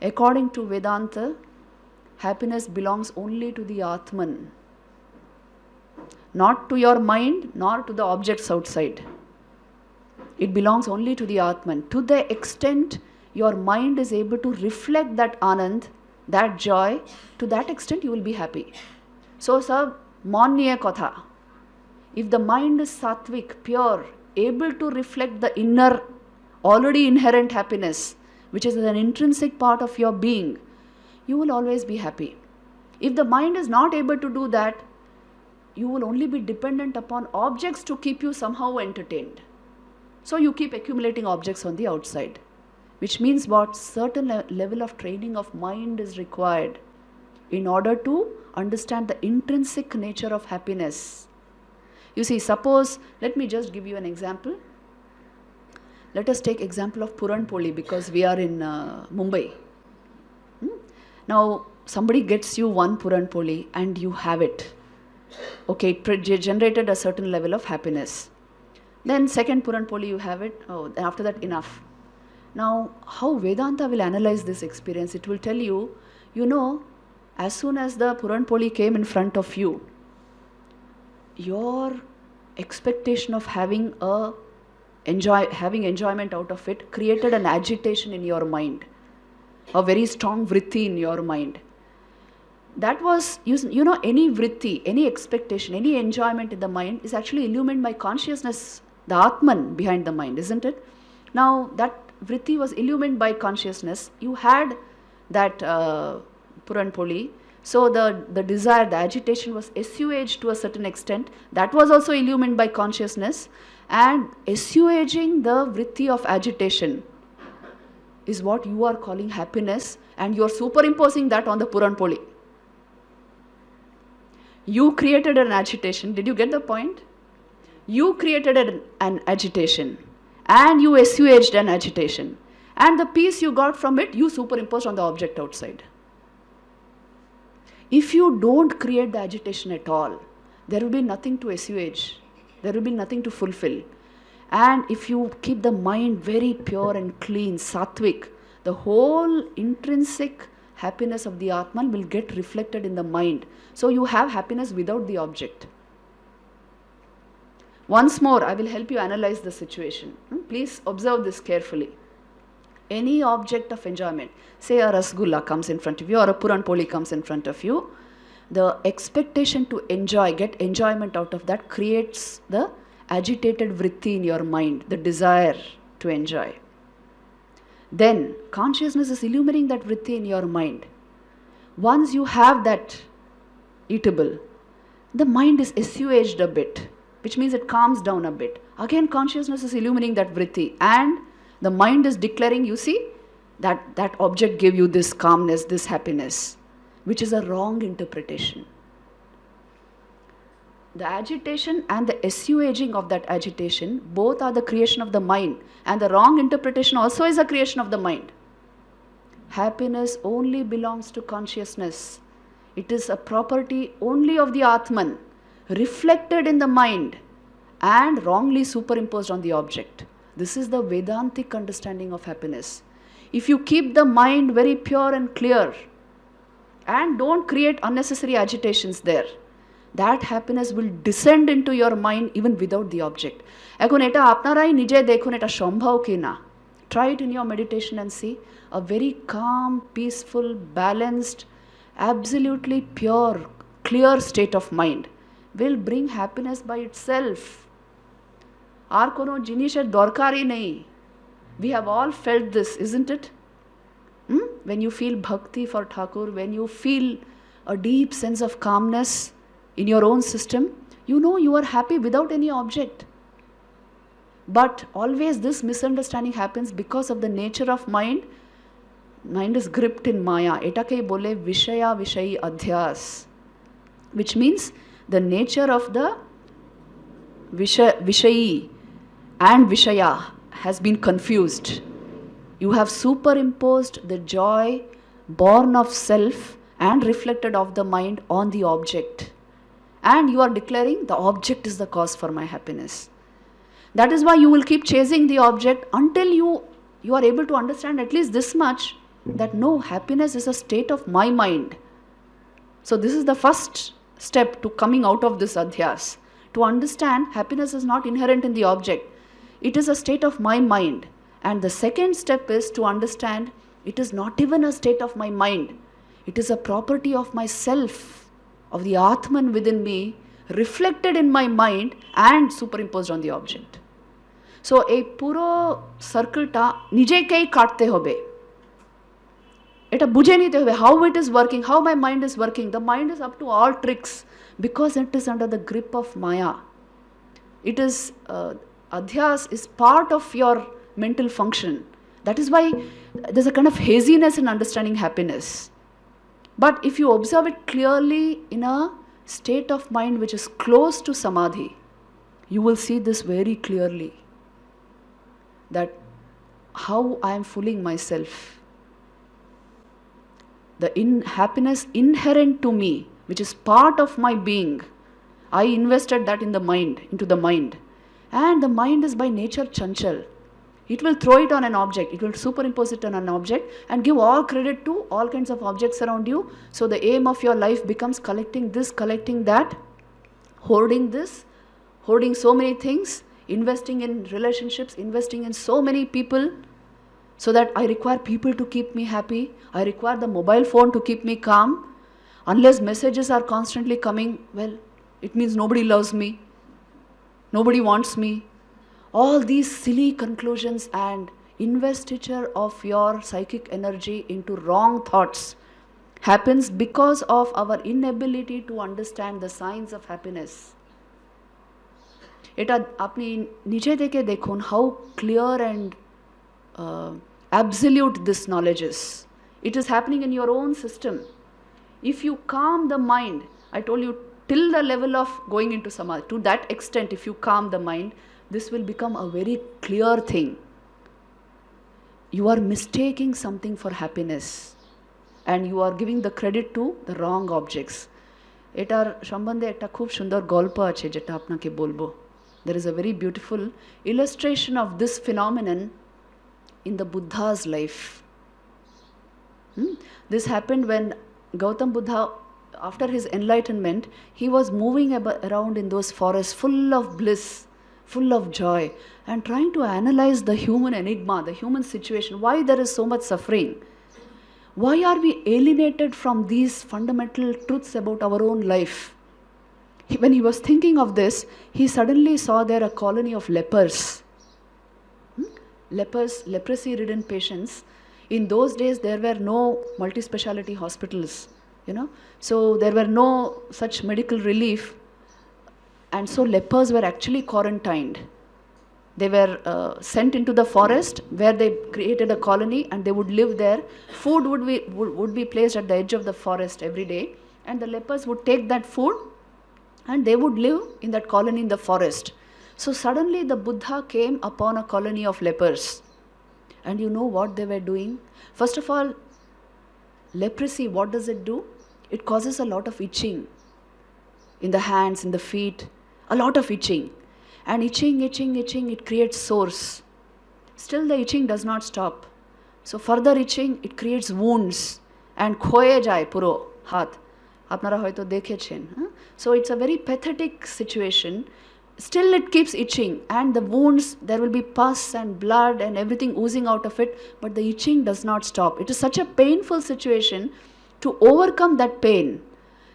According to Vedanta, happiness belongs only to the Atman, not to your mind, nor to the objects outside. It belongs only to the Atman. To the extent your mind is able to reflect that Anand, that joy, to that extent you will be happy. So, sir, manya katha. If the mind is sattvic, pure, able to reflect the inner, already inherent happiness, which is an intrinsic part of your being, you will always be happy. If the mind is not able to do that, you will only be dependent upon objects to keep you somehow entertained. So you keep accumulating objects on the outside, which means what? Certain level of training of mind is required in order to understand the intrinsic nature of happiness. You see, suppose, let me just give you an example. Let us take example of Puranpoli, because we are in Mumbai. Now, somebody gets you one Puranpoli and you have it. Okay, it generated a certain level of happiness. Then second Puranpoli you have it, after that enough. Now, how Vedanta will analyze this experience? It will tell you, as soon as the Puranpoli came in front of you, your expectation of having enjoyment out of it created an agitation in your mind, a very strong vritti in your mind. That was, any vritti, any expectation, any enjoyment in the mind is actually illumined by consciousness, the Atman behind the mind, isn't it? Now, that vritti was illumined by consciousness. You had that Puranpoli. So the desire, the agitation was assuaged to a certain extent. That was also illumined by consciousness. And assuaging the vritti of agitation is what you are calling happiness, and you are superimposing that on the Puranpoli. You created an agitation. Did you get the point? You created an agitation and you assuaged an agitation. And the peace you got from it, you superimposed on the object outside. If you don't create the agitation at all, there will be nothing to assuage. There will be nothing to fulfill. And if you keep the mind very pure and clean, sattvic, the whole intrinsic happiness of the Atman will get reflected in the mind. So you have happiness without the object. Once more, I will help you analyze the situation. Please observe this carefully. Any object of enjoyment, say a rasgulla comes in front of you or a Puranpoli comes in front of you, the expectation to enjoy, get enjoyment out of that creates the agitated vritti in your mind, the desire to enjoy. Then consciousness is illuminating that vritti in your mind. Once you have that eatable, the mind is assuaged a bit, which means it calms down a bit. Again, consciousness is illuminating that vritti, and the mind is declaring, you see, that object gave you this calmness, this happiness, which is a wrong interpretation. The agitation and the assuaging of that agitation, both are the creation of the mind, and the wrong interpretation also is a creation of the mind. Happiness only belongs to consciousness. It is a property only of the Atman, reflected in the mind and wrongly superimposed on the object. This is the Vedantic understanding of happiness. If you keep the mind very pure and clear and don't create unnecessary agitations there, that happiness will descend into your mind even without the object. এখন এটা আপনারাই নিজে দেখুন এটা সম্ভব কিনা. Try it in your meditation and see. A very calm, peaceful, balanced, absolutely pure, clear state of mind will bring happiness by itself. আর কোনো জিনিসের দরকারই নেই. We have all felt this, isn't it? When you feel bhakti for Thakur, when you feel a deep sense of calmness in your own system, you know you are happy without any object. But always this misunderstanding happens because of the nature of mind. Mind is gripped in Maya. Etake bole Vishaya Vishayi Adhyas, which means the nature of the Vishayi and Vishaya has been confused. You have superimposed the joy born of self and reflected of the mind on the object. And you are declaring the object is the cause for my happiness. That is why you will keep chasing the object until you are able to understand at least this much. that no, happiness is a state of my mind. So this is the first step to coming out of this adhyas. To understand happiness is not inherent in the object. It is a state of my mind. And the second step is to understand it is not even a state of my mind. It is a property of myself, of the Atman within me, reflected in my mind and superimposed on the object. So a puro circle ta nijekeই কাটতে হবে. এটা বুঝে নিতে হবে how it is working, how my mind is working. The mind is up to all tricks because it is under the grip of Maya. It is, adhyas is part of your mental function. That is why there's a kind of haziness in understanding happiness. But if you observe it clearly in a state of mind which is close to Samadhi, you will see this very clearly. That how I am fooling myself. The happiness inherent to me, which is part of my being, I invested that in the mind, into the mind. And the mind is by nature chanchal. It will throw it on an object, it will superimpose it on an object and give all credit to all kinds of objects around you. So the aim of your life becomes collecting this, collecting that, hoarding this, hoarding so many things, investing in relationships, investing in so many people, so that I require people to keep me happy. I require the mobile phone to keep me calm. Unless messages are constantly coming, well, it means nobody loves me, nobody wants me. All these silly conclusions and investiture of your psychic energy into wrong thoughts happens because of our inability to understand the signs of happiness. এটা আপনি নিজে থেকে দেখুন how clear and absolute this knowledge is. It is happening in your own system. If you calm the mind, I told you till the level of going into Samadhi, to that extent if you calm the mind, this will become a very clear thing. You are mistaking something for happiness and you are giving the credit to the wrong objects. এটার সম্বন্ধে একটা খুব সুন্দর গল্প আছে যেটা আপনাকে বলবো. There is a very beautiful illustration of this phenomenon in the Buddha's life. This happened when Gautam Buddha, after his enlightenment, he was moving around in those forests full of bliss, full of joy, and trying to analyze the human enigma, the human situation, why there is so much suffering. Why are we alienated from these fundamental truths about our own life? When he was thinking of this, he suddenly saw there a colony of lepers. Lepers, leprosy-ridden patients. In those days, there were no multi-speciality hospitals, so there were no such medical relief. And so lepers were actually quarantined. They were sent into the forest where they created a colony and they would live there. Food would be placed at the edge of the forest every day, and the lepers would take that food and they would live in that colony in the forest. So suddenly the Buddha came upon a colony of lepers. And you know what they were doing? First of all, leprosy, what does it do? It causes a lot of itching in the hands, in the feet, a lot of itching. And itching, it creates sores. Still the itching does not stop. So further itching, it creates wounds. And khoye jai puro hath. Apnara hoyto dekhechen. So it's a very pathetic situation. Still it keeps itching, and the wounds, there will be pus and blood and everything oozing out of it, but the itching does not stop. It is such a painful situation. To overcome that pain,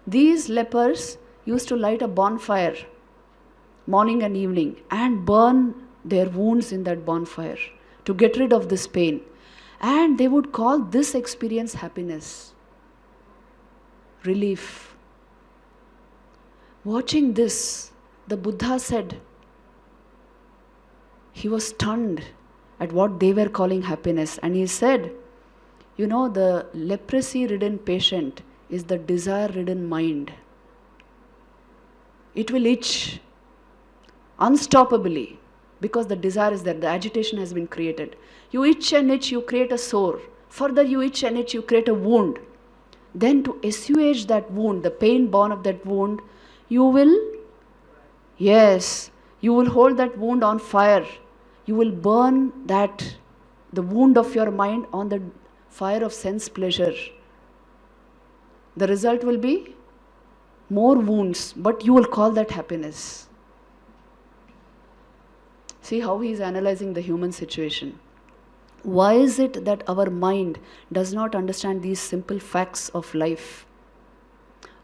these lepers used to light a bonfire morning and evening and burn their wounds in that bonfire to get rid of this pain. And they would call this experience happiness, relief. Watching this, the Buddha said, he was stunned at what they were calling happiness. And he said, the leprosy-ridden patient is the desire-ridden mind. It will itch unstoppably because the desire is there, the agitation has been created. You itch and itch, you create a sore. Further you itch and itch, you create a wound. Then to assuage that wound, the pain born of that wound, you will hold that wound on fire. You will burn the wound of your mind on the fire of sense pleasure, the result will be more wounds, but you will call that happiness. See how he is analyzing the human situation. Why is it that our mind does not understand these simple facts of life?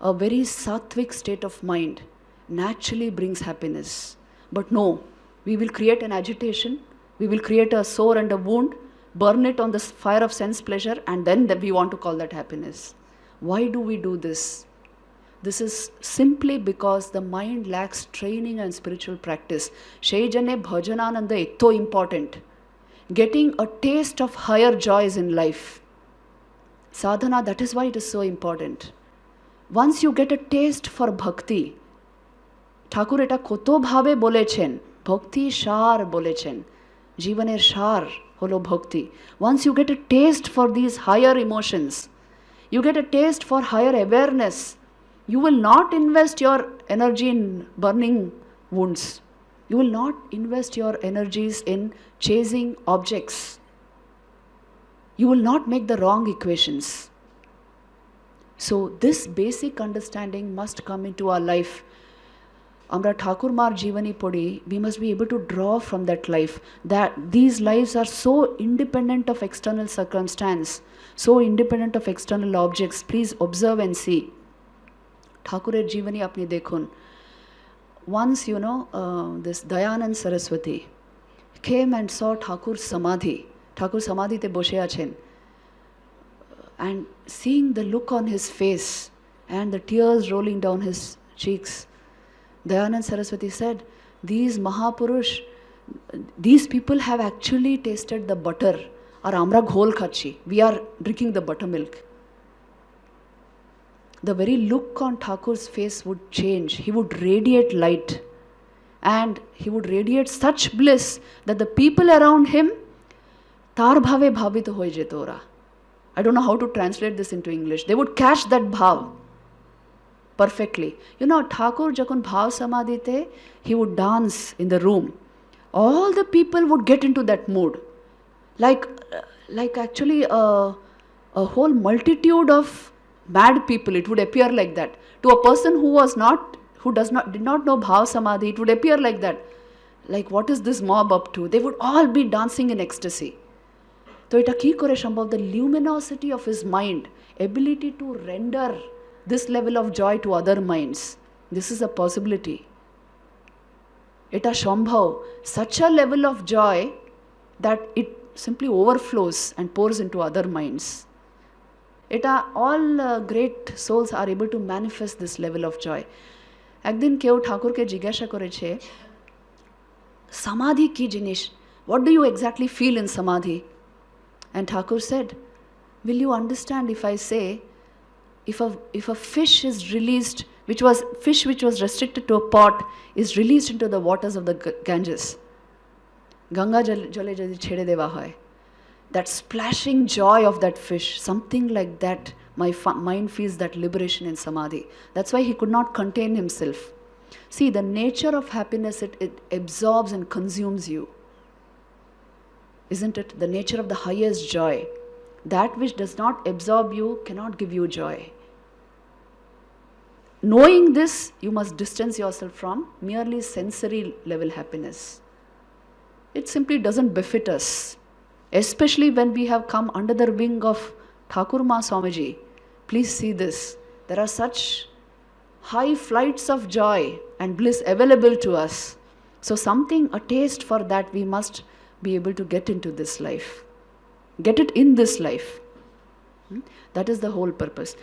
A very sattvic state of mind naturally brings happiness. But no, we will create an agitation, we will create a sore and a wound, burn it on the fire of sense pleasure, and then we want to call that happiness. Why do we do this? This is simply because the mind lacks training and spiritual practice. Shaijane bhajanananda is so important. Getting a taste of higher joys in life. Sadhana, that is why it is so important. Once you get a taste for bhakti, Thakur eta koto bhabe bolechen, bhakti shar bolechen, jivaner shar holo bhakti. Once you get a taste for these higher emotions, you get a taste for higher awareness, you will not invest your energy in burning wounds. You will not invest your energies in chasing objects. You will not make the wrong equations. So this basic understanding must come into our life. Amra Thakur Mar Jivani Podi, we must be able to draw from that life, that these lives are so independent of external circumstance, so independent of external objects. Please observe and see. Thakurer Jivani apni dekhun. Once, this Dayanand Saraswati came and saw Thakur's Samadhi. Thakur Samadhi te boshe achen. And seeing the look on his face and the tears rolling down his cheeks, Dayanand Saraswati said, these Mahapurush, these people have actually tasted the butter. Or amra ghol khachi. We are drinking the buttermilk. The very look on Thakur's face would change. He would radiate light. And he would radiate such bliss that the people around him, tar bhave bhabit hoy jetora. I don't know how to translate this into English. They would catch that bhav perfectly. Thakur jakon bhav samadhi te, he would dance in the room. All the people would get into that mood. Like actually a whole multitude of mad people, it would appear like that. To a person who did not know bhav samadhi, it would appear like that. Like, what is this mob up to? They would all be dancing in ecstasy. So it ki kore Shambhav, the luminosity of his mind, ability to render this level of joy to other minds. This is a possibility. Eta Shambhav, such a level of joy that it simply overflows and pours into other minds. All great souls are able to manifest this level of joy. Ekdin keu Thakur ke jigyasha koreche, Samadhi ki jinish, what do you exactly feel in Samadhi? And Thakur said, will you understand if I say, if a fish is released, which was restricted to a pot, is released into the waters of the Ganges, Ganga jale jadi chede deva hoy, that splashing joy of that fish, something like that, my mind feels that liberation in Samadhi. That's why he could not contain himself. See, the nature of happiness, it absorbs and consumes you. Isn't it? The nature of the highest joy. That which does not absorb you cannot give you joy. Knowing this, you must distance yourself from merely sensory level happiness. It simply doesn't befit us. Especially when we have come under the wing of Thakur Ma Swamiji. Please see this. There are such high flights of joy and bliss available to us. So a taste for that we must be able to get into this life. Get it in this life. That is the whole purpose.